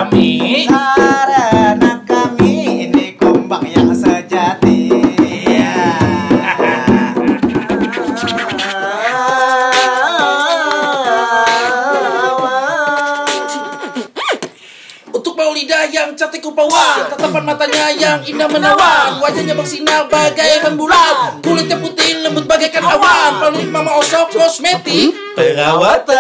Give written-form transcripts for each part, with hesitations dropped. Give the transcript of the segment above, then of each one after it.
kami. Karena kami ini kompak yang sejati. Untuk Maulida yang cantik rupawan, tatapan matanya yang indah menawan, wajahnya bersinar bagai rembulan, kulitnya putih lembut bagaikan awan, peluit Mama Oso kosmetik Perawatan.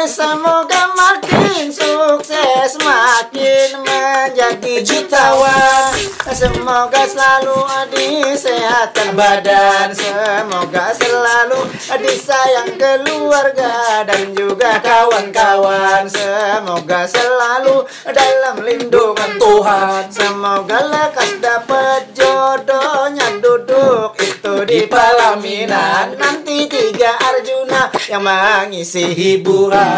Semoga makin sukses, makin menjadi jutawan. Semoga selalu disehatkan badan, semoga selalu disayang keluarga dan juga kawan-kawan. Semoga selalu dalam lindungan Tuhan. Semoga lekas dapat jodohnya duduk itu di pelaminan. Nanti 3 Arjuna yang mengisi hiburan.